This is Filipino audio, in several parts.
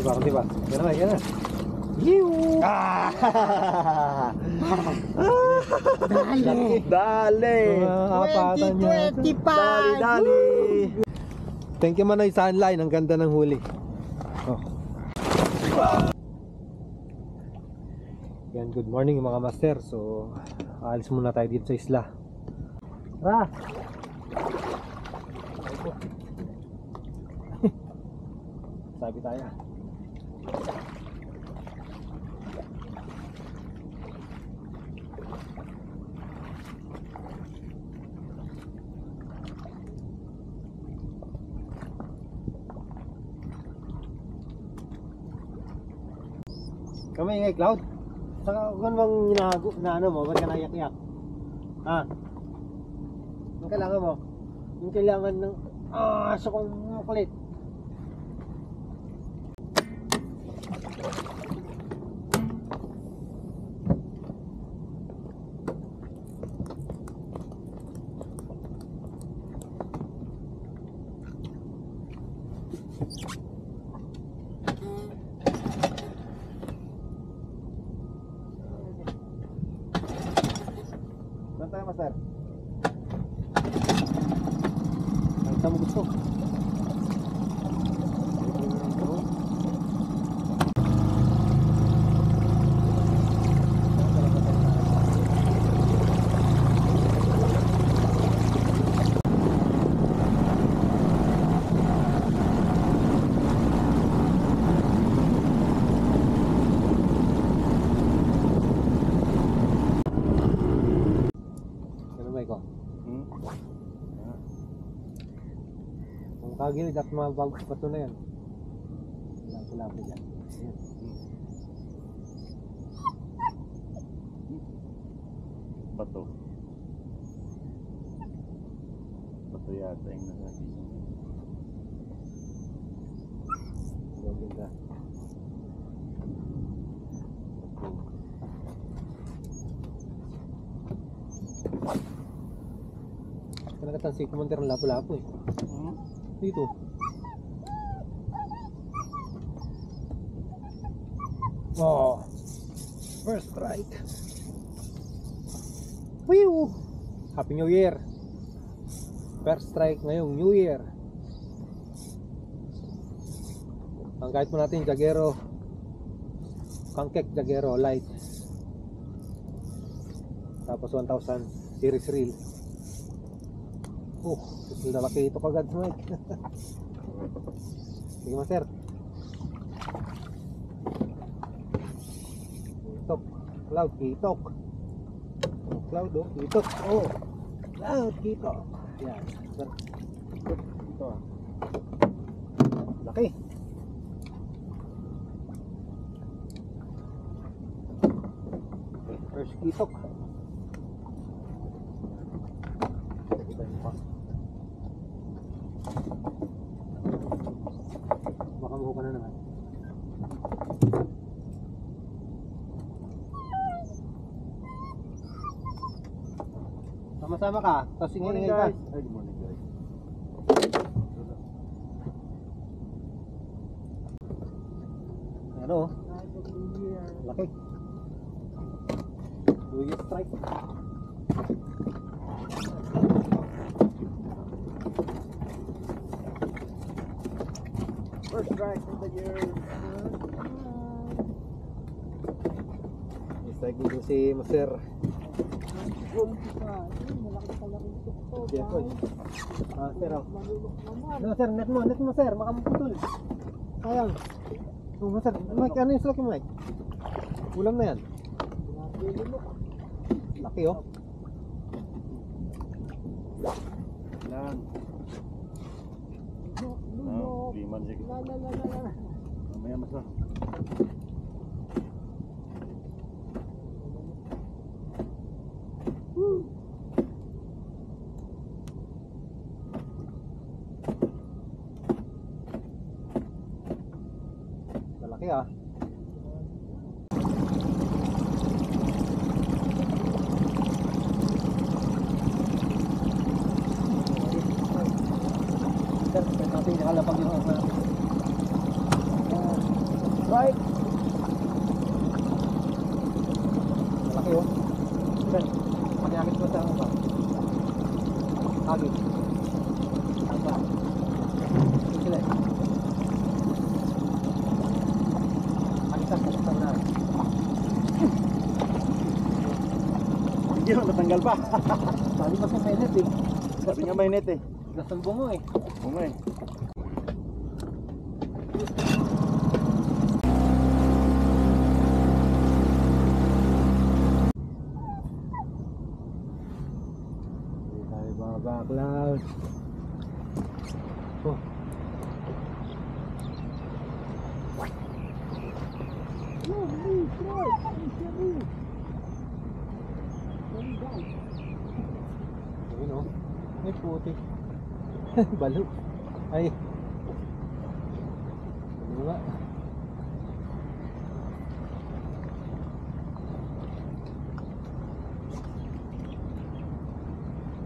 Kunti pa. Yan na, yan na. Yiw! Dali! Apatan niya. 2025! Dali! Thank you Manoy Sunline. Ang ganda ng huli. Oh. Yan, good morning mga master. So, aalis muna tayo dito sa isla. Tara! Sabi tayo. Kami ingay, Cloud. Saka kung bang inago na ano mo, ba't ka naiyak-iyak? Ha? Ang kailangan mo? Yung kailangan ng aso kong makulit. Saan tayo, master? Ang saan mo gusto? Ang kagilid at mga bagos pato na yan. Lapo-lapo dyan. Ayan. Bato. Bato yata yung nasabi. Ang ganda. Kanakatansi kumuntir ng lapo-lapo eh. Dito. Oh. First strike. Whew. Happy New Year. First strike ngayong New Year. Ang kahit mo natin Jagero. Kangkek Jagero light. Tapos 1,000 series reel. Oh, lalaki ito kagad, Mike. Sige, master. Kitok. Cloud, kitok. Cloud, oh, kitok. Oh, Cloud, kitok. Yan, master. Ito, ah. Laki. Okay, first kitok. Baka mahu ka na naman. Sama-sama ka. Tapos ingay ka. Ay, good morning guys. Ano? Laki. Luya strike. First strike of the year. Strike dito si Master. Jeffoy. Ah, sir. No, sir, net mo, sir. Baka maputol. Sayang. Oh, Master, Mike, ano yung slaki, Mike? Ulam na yan. Laki, oh. Lang. Liman sige. Mamaya mas na. Malaki, ah. Sir, natin nakalapag yung natin. Right. Malaki oh. Yan. Panyakit mo sa ba? Hagit. Tapa. Sila. Pakita na. Hindi mo natanggal pa. Sabi pa sa mainit eh. Sabi nga mainit eh. Gasang bungo eh. Oo nga eh. Hindi tayo babaklaw. Oh. Ayun oh. May puti. Balo. Ay. Ano nga?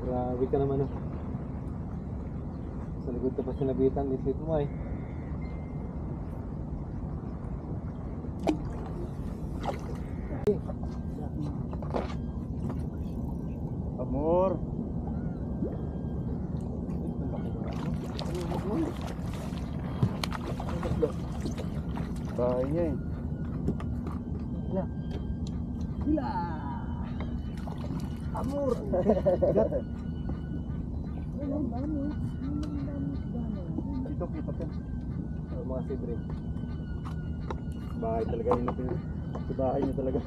Grabe ka naman oh. Sa likod ka pa sinabitan, litlit mo ay. Amor. Bahay niya eh. Gila. Gila. Amor. Dito kita ka. Mga sibre. Bahay talaga yun natin. Sa bahay niya talaga.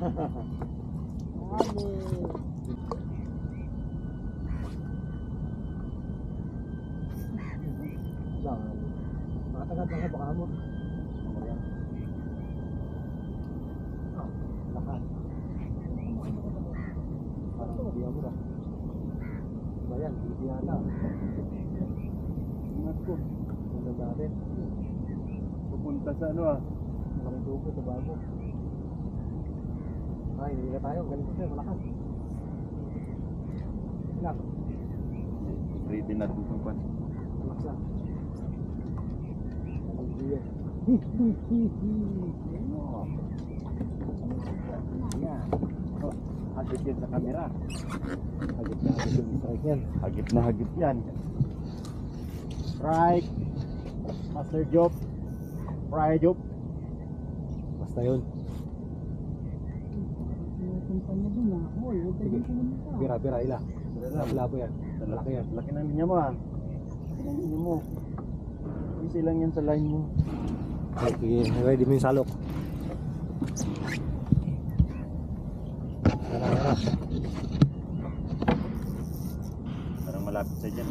Makatagat lang ka baka mo. Lakas. Parang hindi ako ra. Bayan, hindi yata. Ingat ko. Punta natin. Pupunta sa ano ah. Malaking tubo sa bago. Ay, hindi na tayo. Galing kasi, malakas. Ilang. Ready na dun kung pan. Malakas na. Yan. Oh, hagit yan sa camera. Hagit na hagit yung strike yan. Hagit na hagit yan. Strike. Master job. Fry job. Basta yun. Sige. Bira, ila. Labo yan. Malaki yan. Laki ng linya mo ah. Ang linya mo. Easy lang yan sa line mo. Okay, ready mo yung salok. Tara. Parang malapit sa dyan.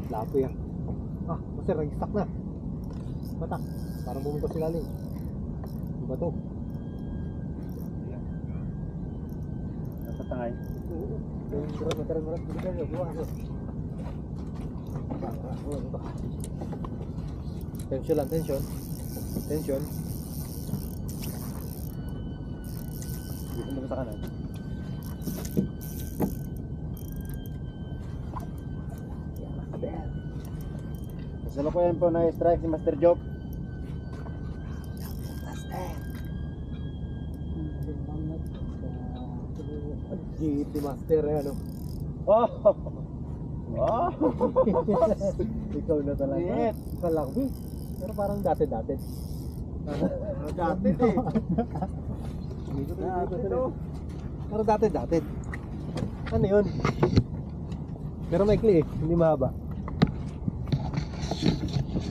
Lapo yan. Ah, master, nag-stack na. Batak. Parang bumungkos sila lalim. Yung bato. Napatangay. Oo. Meron. Hindi kayo. Buwan. Tension lang, tension. Dito mo sa kanan. Kasalukuyan po na strike si Master Job. GT Master yan, oh. Oh! Oh! Ikaw na talaga. Liit. Kalakbi. Pero parang dati. Dati eh. Pero dati. Ano yun? Pero maikli eh, hindi mahaba.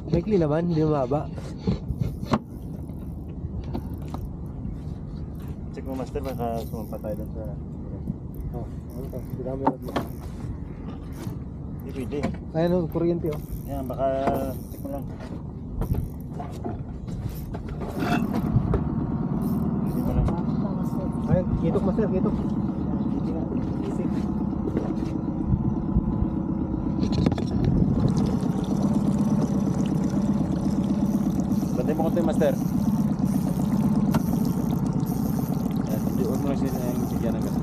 Maikli naman, hindi mahaba. Check mo Master, baka sumampa tayo dun sa... Oh, ano to? Hindi kami mo. Hindi pwede. Ayan o, kuryente oh. Yan, baka check mo lang. Hindi mo lang. Ayan, kitok Master, kitok. Easy. Bantay mo ko ito yung Master. Yan, hindi mo lang sila yung sigyan agad.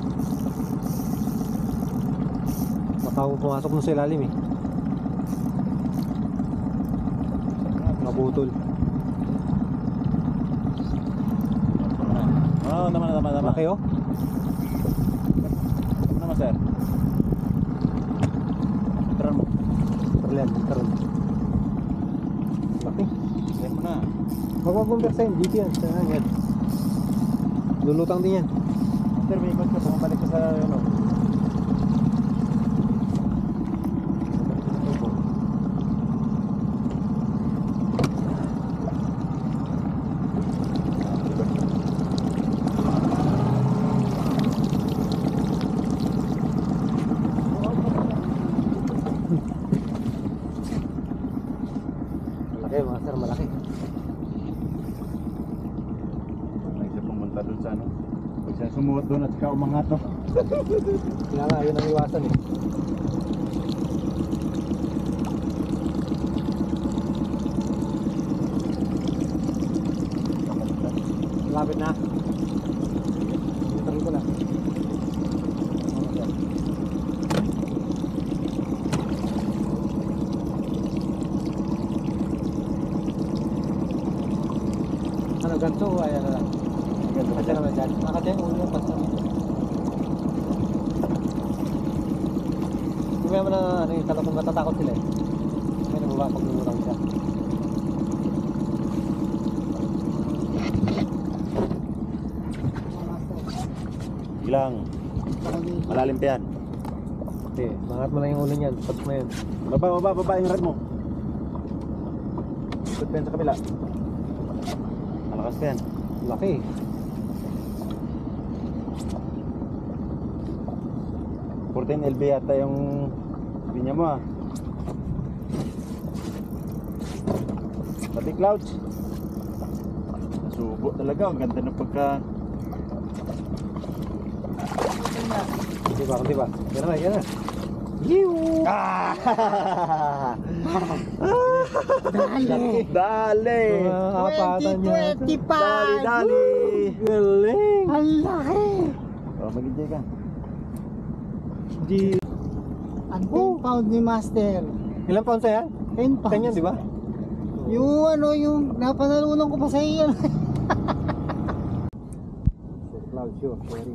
Pumasok mo sa ilalim eh. Naputol. Oo, tama. Laki oh. Ano naman, sir? Tara mo. Berlian, karon. Laki. Yan mo na. Magpapunta yun, dito yan. Saan yan? Lulutang din yan. Sir, may ikot ka. Bumalik ka sa ano. Malaki mga sir, malaki. May siya pumunta doon sa ano. Pag siya sumuot doon at saka umangat no. Kaya nga, yun ang iwasan eh. Lapit na. Ito ko na. Ano, ganito o ay ano lang? Kasi naman dyan. Nakadyan ulo, basta dito. Hindi naman na ano yung talakong matatakot sila eh. May nababa pag lumurang siya. Ilang. Malalim pa yan. Hindi, mangat mo lang yung ulo niyan. Tapos na yun. Baba yung rad mo. Ikot pa yan sa kabila. Malakas pa yan. Laki. Porten LB yata yung linya mo ah. Pati clouds. Nasubo talaga. Ang ganda ng pagka... Hindi ba? Yan na. Yiw! Ah! Dali! Apatan niya. 2025! Dali! Galing! Ang laki! Oh, mag-enjoy ka. Ang 10 pound ni Master. Ilang pounds yan? 10 pounds. Ganyan, di ba? Yung ano, yung napanalunan ko pa sa iyo. Cloud show, sorry.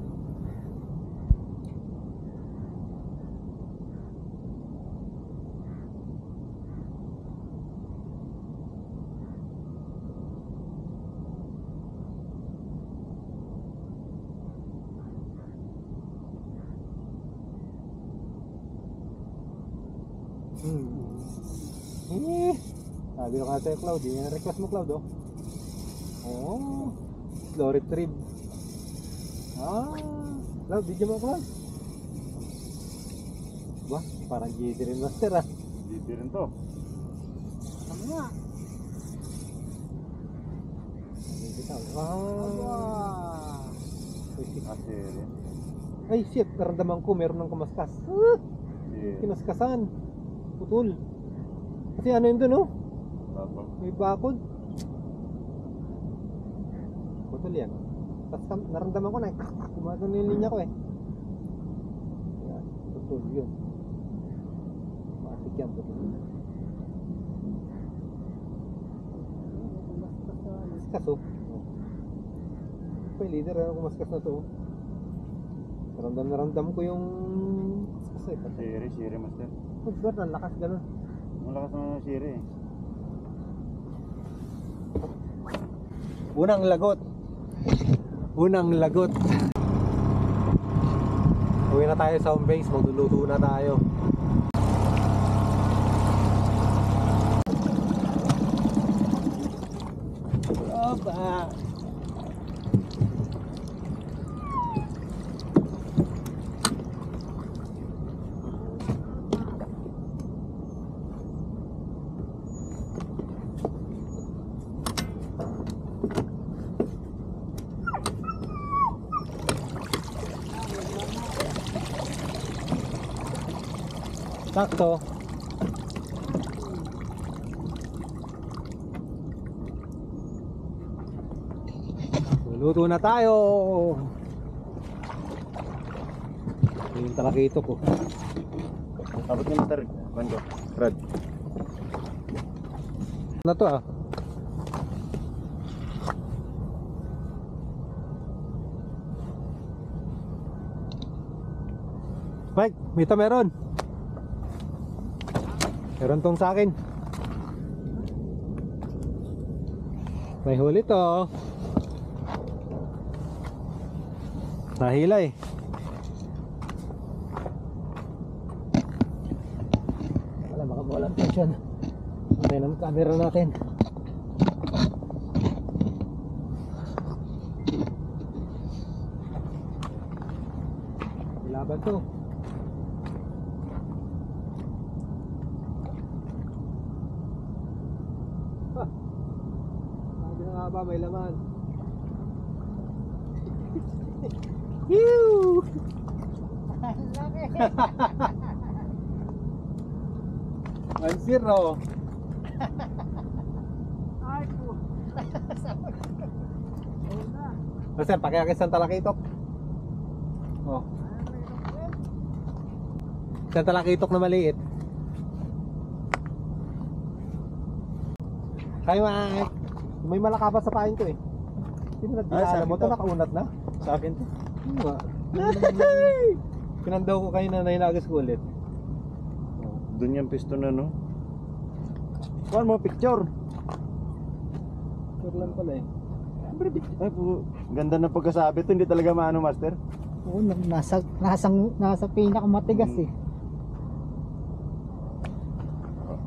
Sabi ko nga sa'yo, Cloud, yung request mo, Cloud, oh. Oh, slow retrieve. Cloud, video mo, Cloud. Ba, parang GC rin, Master, ah. Dito rin to. Ano nga? Wow. Asiri. Ay, shit, naramdaman ko, meron ng kumaskas. Kinaskasan. Putol. Kasi ano yun dun, oh? May bakod. Putol yan. Tapos naramdaman ko na, gumagano yung linya ko eh. Yan, putol yun. Maasik yan, putol. Kumaskas, oh. May leader, ano kumaskas na to, oh. Naramdam ko yung kaskas eh. Siri, Master. Oh, God, ang lakas ganun. Ang lakas naman ng siri eh. Unang lagot. Uwi na tayo sa home base, magluluto na tayo. Oba. Sakto. Luto na tayo. Yung talakito ko. Abot ni Master. Mando. Rad. Ano to ah? Mike, mita meron. Meron tong sa akin. May huli to. Nahila eh. Wala, baka walang tension. Patay naman camera natin. Ilaban to. Sabi na nga ba, may laman. Yoo! One zero. Ay po. Basta, pakiakis ang talakitok. Oh. Isang talakitok na maliit. Hi Mike. May malakapat sa pain ko eh. Hindi mo Ay, nagdala sa mo akin to, to. nakaunat na. Sa akin to. Pinandaw ko kayo na nainagis ko ulit. Doon yung piston na, no? Kuhan mo picture. Sure lang pala eh. Ay po, ganda ng pagkasabi to, hindi talaga maano, master. Oo, nasa pinakamatigas eh.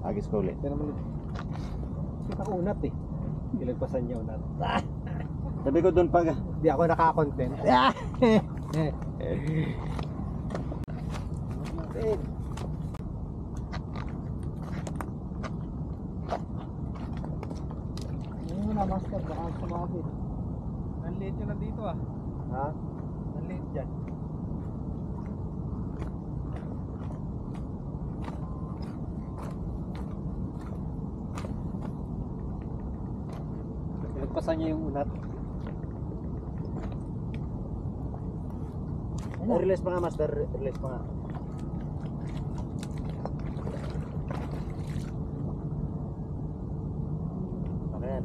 Agis ko ulit. Pero naman nakaunat eh. Ilagpasan niya unat. Sabi ko doon pag Hindi ako nakakontent. Ano mo na master, baka sumabit. Nanliit yun nandito ah. ha? Nanliit dyan. Ilagpasan niya yung unat. Release pa nga, master. Release pa nga. Okay.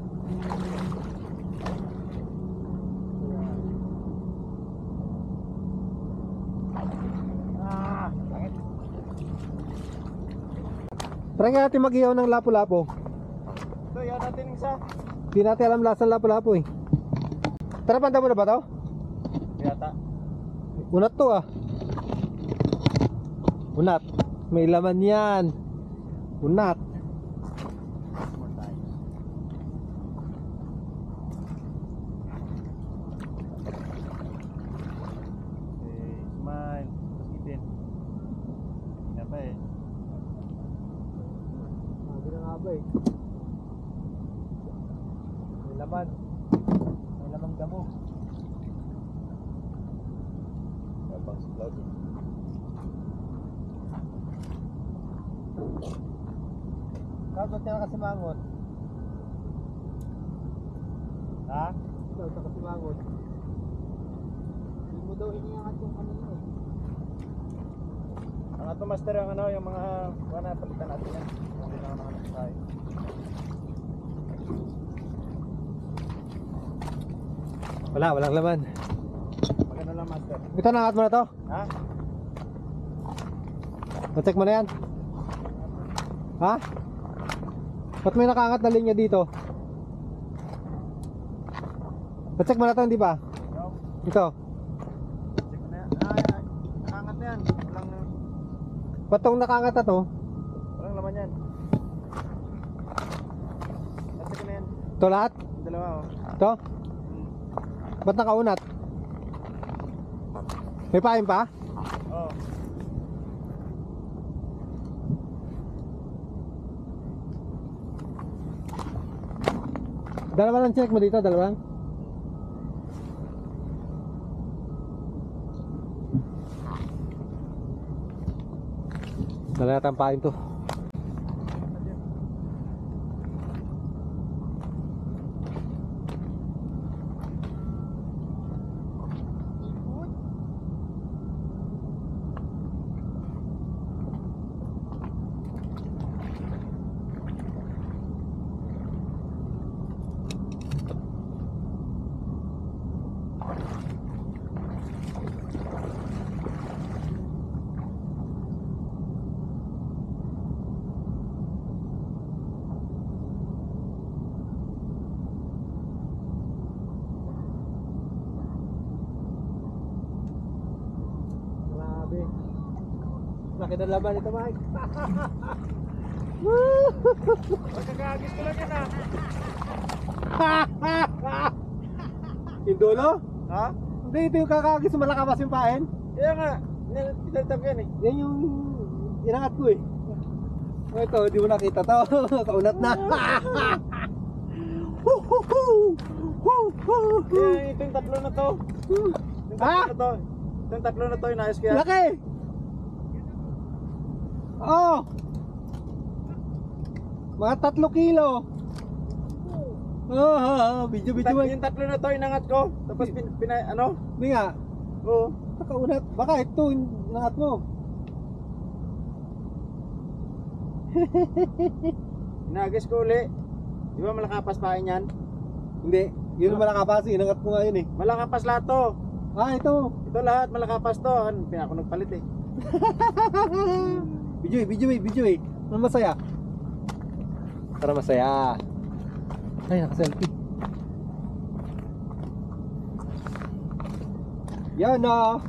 Try nga natin mag-ihaw ng lapu-lapu. Ito, yan natin isa. Hindi natin alam lasang lapu-lapu eh. Tara, panda mo na ba to? Yata. Unat to ah. Unat. May laman yan. Unat. More time. Okay, smile. Paskipin. Hindi na ba eh. Sabi na nga ba eh. May laman. May lamang damo. Abang si Cloud. Kapag ka kasi mangot. Ha? Ikaw ka kasi mangot. Hindi mo daw iniangat yung kanina eh. Ang ato master ang ano, yung mga wala palitan natin yan. Hindi na naman tayo. Walang laman. Maganda lang master. Ito, nangat mo na to. Ha? Na-check mo na yan. Ha? Ba't may nakaangat na linya dito? Na-check mo na to, hindi ba? Ito. Check ko na yan. Nakaangat na yan. Ba't tong nakaangat na to? Walang laman yan. Check ko na yan. Ito lahat? Yung dalawa oh. Ito? Ba't nakaunat? May pain pa? Oo. Dalawa lang check mo dito, dalawang. Dala natin pain to. Laki ng laban ito, Mike. Magkakagis ko lang yan ah. Yung dulo? Ha? Hindi, ito yung kakagis sa malakapas yung pain. Kaya nga, pinalitan ko yan eh. Yan yung inangat ko eh. O ito, di mo nakita to. Kaunat na. Kaya ito yung tatlo na to. Yung tatlo Ha? na to. Itong tatlo na to, inayos ko yan. Laki! Oh! Mga 3 kilo. Video Yung tatlo na to, inangat ko. Tapos ano? Hindi nga, Oo. nakaunat. Baka ito, inangat mo. Inagis ko uli. Di ba malakapas pa yan? Hindi, yun ang malakapas. Inangat mo nga yun eh. Malakapas lahat to. Ito. Ito lahat malakapas to. Ano, pinako nagpalit eh. Video eh. Ano masaya? Para masaya. Ay, naka-selfie. Yan na.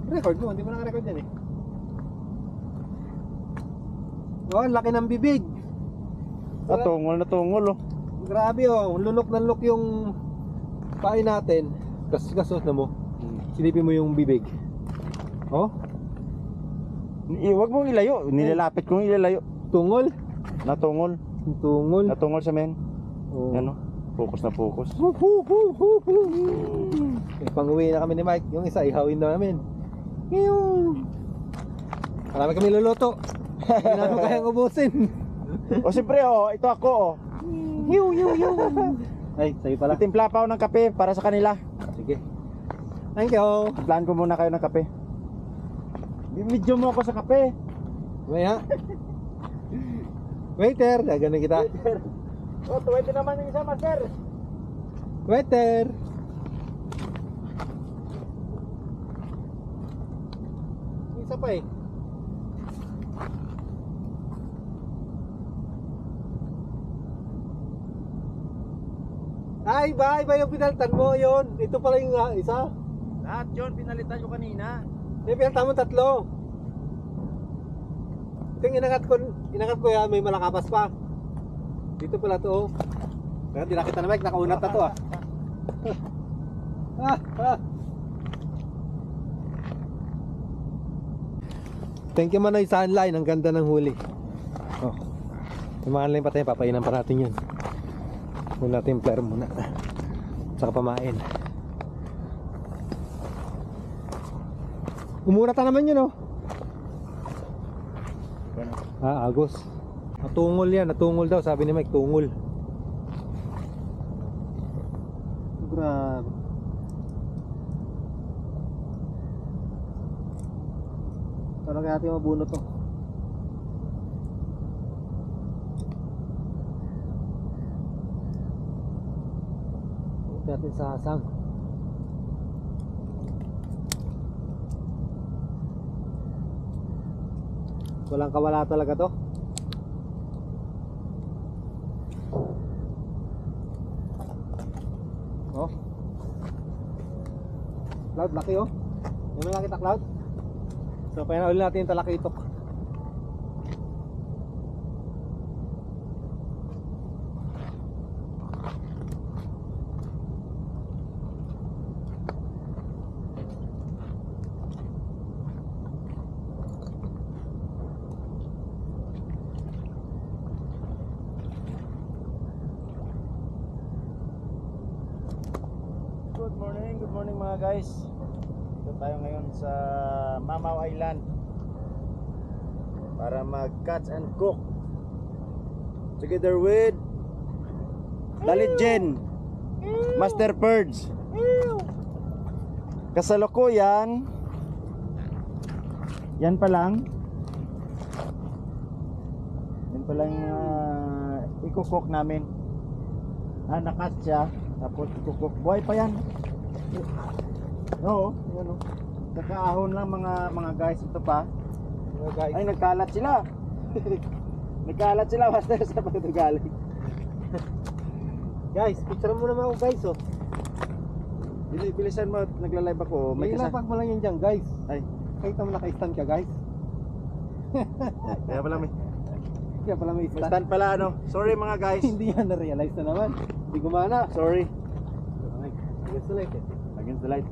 Record mo, hindi mo naka-record yan eh. Oh, ang laki ng bibig. Natungol oh. Grabe oh, lunok na lunok yung pain natin. Kasot na mo. Silipin mo yung bibig. Oh, Huwag mong ilayo. Nilalapit kong ilalayo. tungol. Natungol. Tungol. Natungol sa men. Oh. Ano? Focus na focus. Pang-uwi na kami ni Mike. Yung isa, ihawin na namin. Yung marami kami luluto. Hindi namin kayang ubusin. O siyempre ito ako Ay, sa'yo pala. Timpla pa ako ng kape para sa kanila. Sige. Thank you. Plan ko muna kayo ng kape. Bimidyo mo ako sa kape. Maya. Waiter, gagawin kita. O, 20 naman yung isa, master. Waiter. Isa pa eh. Ay, iba yung pinalitan mo yun. Ito pala yung isa. Lahat yun, pinalitan ko kanina. May pinalitan mo 3. Ito yung inangat ko yan, may malakapas pa. Dito pala to. Pero di nakita na Mike, nakaunat na to ah. Thank you Manoy Sunline, ang ganda ng huli. Oh. Yung mga line pa tayo, papainan pa natin yun. Muna natin yung flare muna. Saka pamain. Umurata naman yun oh. Agos. Natungol yan, natungol daw, sabi ni Mike, tungol. Grabe. Parang kaya natin mabunot to. Huwag natin sasang. Walang kawala talaga to. Oh. Cloud, laki oh. Hindi mo nakita Cloud? So, payan ulit natin yung talakitok. Good morning mga guys. Dito tayo ngayon sa Mamao Island para mag-catch and cook together with Dalit Jen, Master Purge. Kasalukuyan yan pa lang i-cook namin. Nakat siya, tapos i-cook. Buhay pa yan. Oo, yan o. Kakaahon lang mga guys. Ito pa. Mga guys. Ay, nagkalat sila. Nagkalat sila, master, sa pagkagaling. Guys, picture mo naman ako guys oh. Bilisan mo, nagla-live ako. May ilapag mo lang yan dyan guys. Ay, Kahit mo naka-stand ka guys. Kaya pala may Kaya pala may stand. stand pala ano. Sorry mga guys. Hindi yan na-realize na naman. Hindi gumana. Sorry. Against the light eh. Against the light.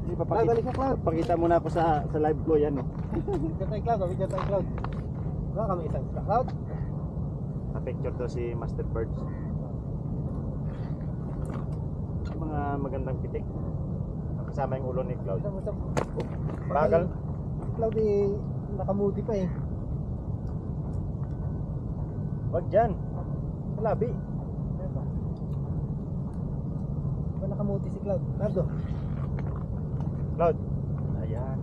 Hindi Cloud, balik ka, Cloud. papakita muna ako sa live ko yan oh. Diyan tayo, Cloud. Diyan tayo, Cloud. Baka kami isang Cloud. Na-picture to si Master Birds. Mga magandang pitik. Kasama yung ulo ni Cloud. Bagal. Cloud eh, nakamuti pa eh. Wag dyan. Malabi. Ba nakamuti si Cloud? Cloud oh. Cloud. Ayan.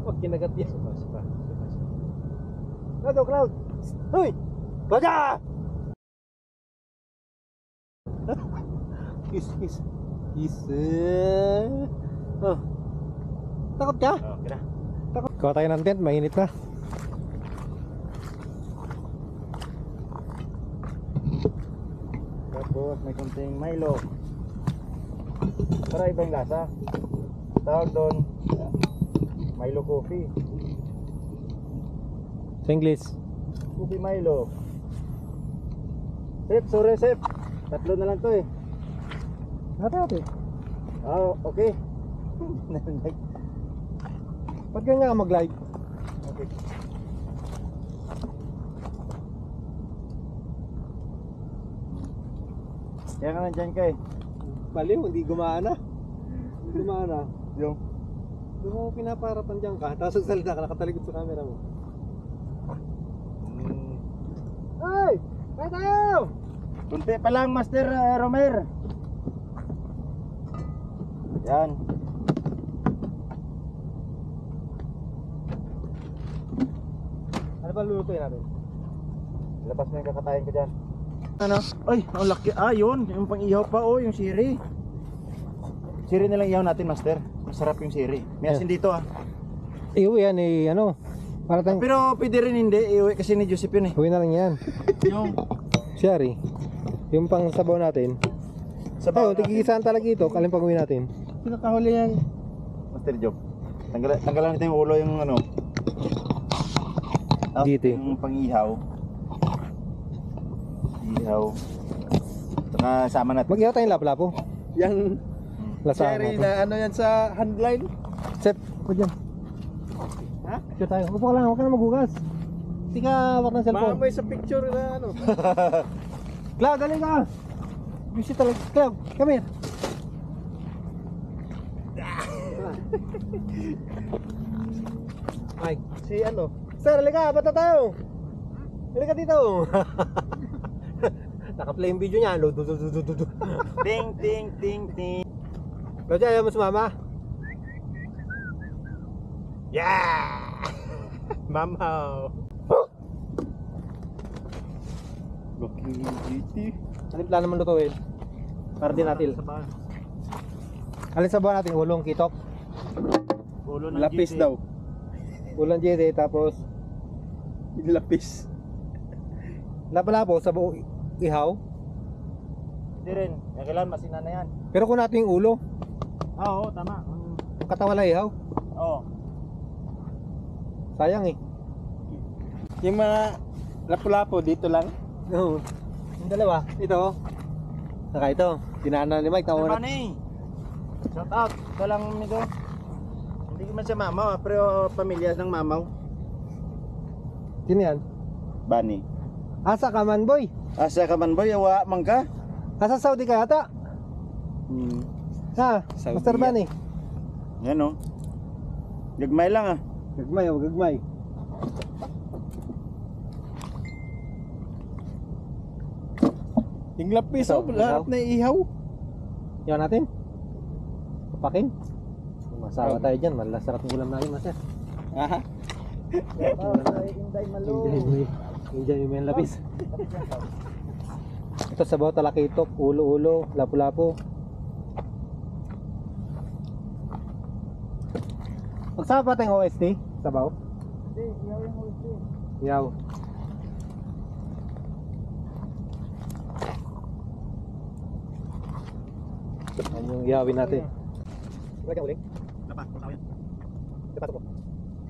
Huwag kinagat yan. Cloud oh, Cloud. Hoy! Baja! Kiss. Oh. Takot ka? Okay na. Takot. Kuha tayo ng tent, mainit na. Tapos may konting Milo. Para ibang lasa. Tawag doon Milo coffee. Sa English. Coffee Milo. Sep, sorry Sep. Tatlo na lang to eh. Hati-hati. Oh, okay. Ba't ganyan ka mag-live? Okay. Kaya ka nandyan ka eh. Baliw, hindi gumana. Hindi gumana. Yung Doon mo pinaparapan dyan ka, tapos salita ka, nakatalikod sa camera mo. Hey! Kaya tayo! Kunti pa lang Master Romer. Yan. Ano ba lulutuin natin? Labas mo yung kakatayin ko dyan. Ano? Ay, ang laki. Ah, yun. Yung pang-ihaw pa, oh, yung siri. Siri na lang ihaw natin, Master. Masarap yung siri. May asin dito, ah. Iuwi yan eh, ano? Para tayong... Pero pwede rin hindi. Iuwi kasi ni Joseph yun eh. Uwi na lang yan. Yung Siyari. Yung pang sabaw natin. sabaw Ayun, tigigisaan talaga ito. Kalin pag uwi natin. Pinakahuli yan. Master Job. Tanggalan natin yung ulo yung ano. Tapos Dito eh. yung pang-ihaw. Ihaw. Saka sama natin. Mag-ihaw tayong lapo-lapo. Yung Lasahan cherry natin. na ano yan sa handline. Sep, huwag dyan. Ha? Picture tayo. Upo ka lang, huwag ka na maghugas. Hindi ka hawak ng cellphone. Maamoy sa picture na ano. Cloud, dali ka! Busy talaga. Cloud, come here. Mike, Si ano. sir, halika, bata tayo. Halika dito. Naka-play yung video niya. Ting, ting, ting, ting. Cloud, ayaw mo sumama? Yeah! Mamaw. Looking GT. Anong plano mo lutuin? Para din natin. Alin sa buwan natin? Ulong kitok. Ulo ng Lapis GT. daw. Ulang jede, tapos Lapis. lapo-lapo sa buo ihaw. Hindi rin. Yung kailangan masina na yan. Pero kung natin yung ulo, Oo, tama. ang katawan na ihaw. Oo. Sayang eh. Yung mga lapu-lapo dito lang. Oo. Yung dalawa, ito. Saka ito, dinaanan ni Mike. Sir Tawa na. Manny. Shout out. Ito lang nito. Hindi ko man siya mamaw, pero pamilya ng mamaw. Sino yan? Bani. Asa ka man boy? Asa ka man boy, awa man ka? Asa Saudi ka yata? Ha? Saudi Master yan. Bani? Yan o. Gagmay lang ah. Gagmay o gagmay. Yung lapis, Ito, oh, lahat na ihaw. Iwan natin? Papakin? Masawa tayo dyan, malasarap ng ulam natin, master. Aha. Inday Enjoy mo yung lapis. Ito sabaw, talakitok, ulo-ulo, lapu-lapu. Magsama pa tayong OST, sabaw. Hindi, iyaw yung OST. Yaw. Yan yung ihawin natin. Lagyan ulit. Dapat, tao yan. Dapat ko.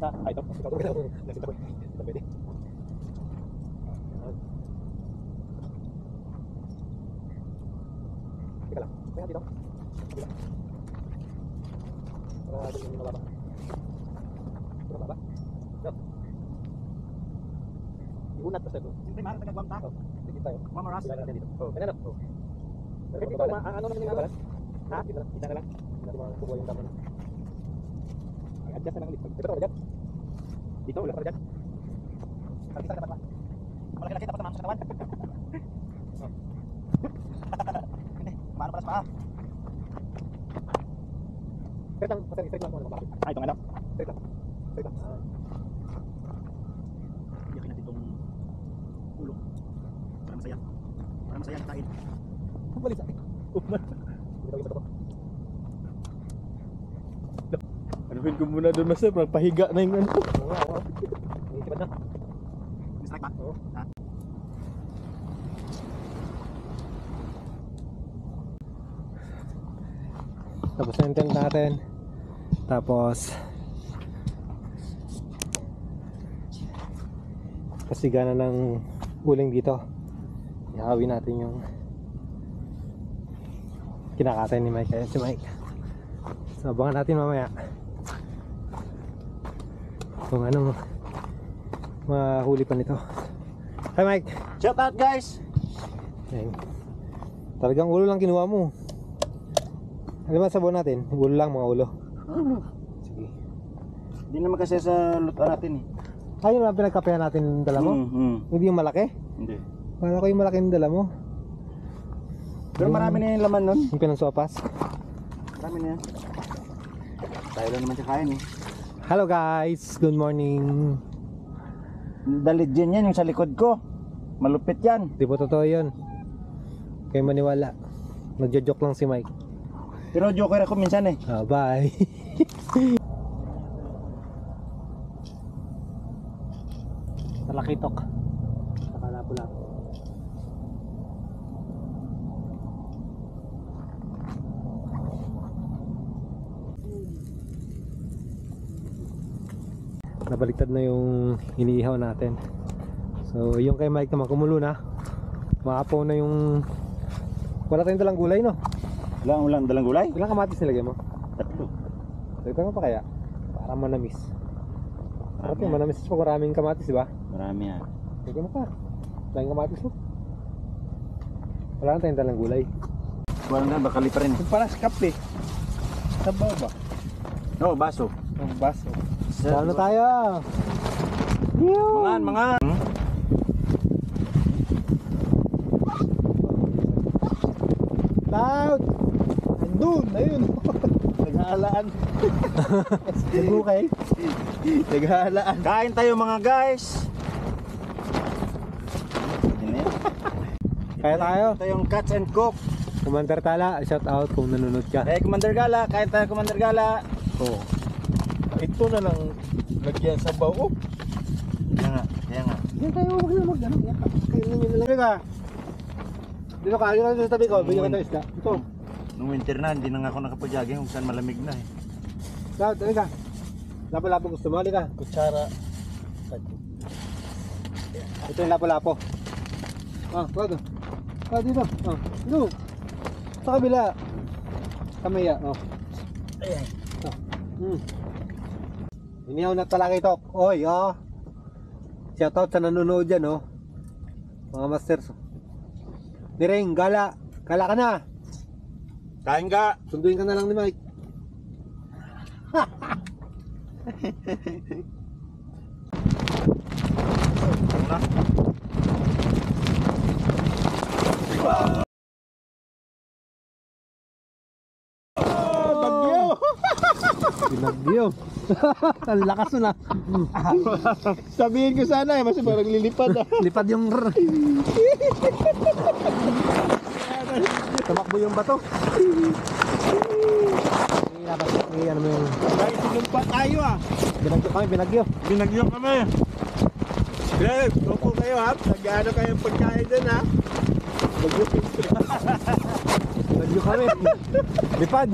Ay, ito. Ito pwede. Teka lang. Kaya dito. Dito. Para dito yung mababa. Ito mababa. Ito. Iunat basta ito. Siyempre mahal taga-buwang tao. Dito tayo. Mamaras. Dito natin dito. Kaya na. Pero dito, ano naman yung balas? Ha? Dito na. Kita na lang. Hindi natin makukuha yung tama na. Adjust na lang ulit. Dito dyan. Dito, ulit para dyan. Para kita dapat ba? Malaki-laki tapos naman sa katawan. Hindi, paano para sa paa? Straight lang, straight lang. Ito nga lang. Straight lang. Straight lang. Iyakin natin itong ulo. Para masaya. Para masaya ang kain. Balik sa akin. Dito kita to. Anuhin ko muna doon, master, pahiga na yung ano. Oo. Isipan na. Distract ba? Oo. Ha? Tapos na yung tent natin. Tapos pasiga na ng uling dito. Ihawi natin yung kinakatay ni Mike. Ayan si Mike. So abangan natin mamaya kung anong mahuli pa nito. Hi Mike. Shout out guys! Ayan. Talagang ulo lang kinuha mo. Ano ba sabon natin? Ulo lang, mga ulo. Sige. Hindi naman kasi sa lutuan natin eh. Ayun lang pinagkapehan natin yung dala mo? Hindi yung malaki? Hindi. Para ko yung malaki yung dala mo. Pero marami na yung laman nun. Yung pinansopas. Marami na yan. Tayo lang naman siya kain eh. Hello guys, good morning. Dalit dyan yan yung sa likod ko. Malupit yan. Di po totoo yun. Kayo maniwala. Nagjo-joke lang si Mike. Pero joker ako minsan eh. Bye. Talakitok. Saka pula. Nabaliktad na yung iniihaw natin. So yung kay Mike naman kumulo na. Maapaw na yung... Wala tayong dalang gulay no? Ulang dalang gulay? Ilang kamatis nilagay mo? 3. Dagdag mo pa kaya? Para manamis. Sarap yung manamis pag maraming kamatis, di ba? Marami yan. Dagdag mo pa. Dahil kamatis mo. Wala na tayong dalang gulay. Wala na, bakali pa rin. Para sa kape. Sabaw ba? Oo, baso. Ang baso. Saan na tayo? Mangan. Loud! Andun, ayun. Naghahalaan. Nagbukay? Naghahalaan. Kain tayo mga guys. Kaya tayo. Ito yung Cats and Cook. Commander Tala, shout out kung nanonood ka. Hey Commander Gala, kain tayo Commander Gala. Oo. Ito na lang lagyan sabaw. Oh. Kaya nga. Yan tayo, wag na mag-ano. Kainin nyo na lang. Ka. Dito ka, yun lang sa tabi ko. Bigyan ka tayo isda. Ito. Nung winter na, hindi na nga ako nakapajogging kung saan malamig na eh. Loud, tabi ka. Lapo-lapo gusto mo, ka. Kutsara. Ito yung lapo-lapo. Wag. Dito. Dito. Sa kabila. Kamaya. Ayan. Inihaw na talaga ito. Oy, shout out sa nanonood dyan, mga masters. Direng, Gala. Gala ka na. Kain ka. Sunduin ka na lang ni Mike. Bagyo. Pinagyo. Ang lakas na. Sabihin ko sana eh, mas parang lilipad ah. Lipad yung Tumakbo yung bato. Ano mo yung Guys, sinumpa tayo ah. binagyo kami, binagyo. Binagyo kami. Greg, opo kayo ha. Nag-ano kayong pagkain dun ha. Binagyo kami. Lipad.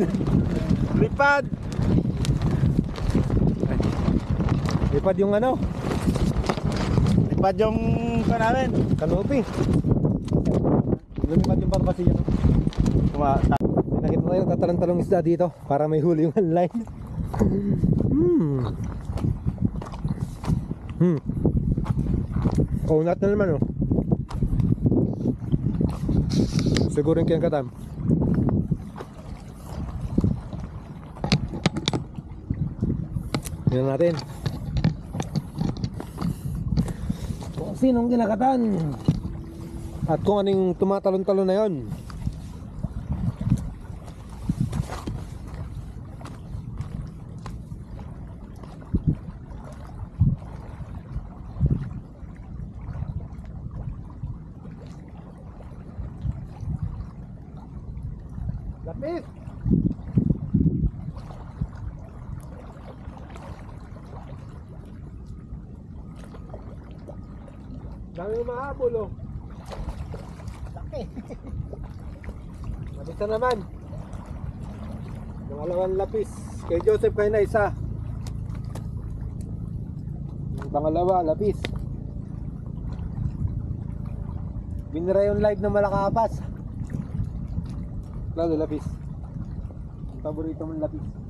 Lipad. Lumipad yung ano, Lipad yung namin. kanopi. Lumipad yung barbasiya. Nakita tayo tatalong-talong isda dito para may huli yung line. Kaunat na naman oh. Siguro yung katam. Tingnan natin kung sinong kinakatan at kung anong tumatalon-talon na yon. Lapis! Dami mahabol oh. Laki. Lapis na naman. Pangalawang lapis. Kay Joseph kayo na isa. Yung pangalawa, lapis. Binira yung live ng Malakapas. Lalo lapis. Ang paborito mong lapis.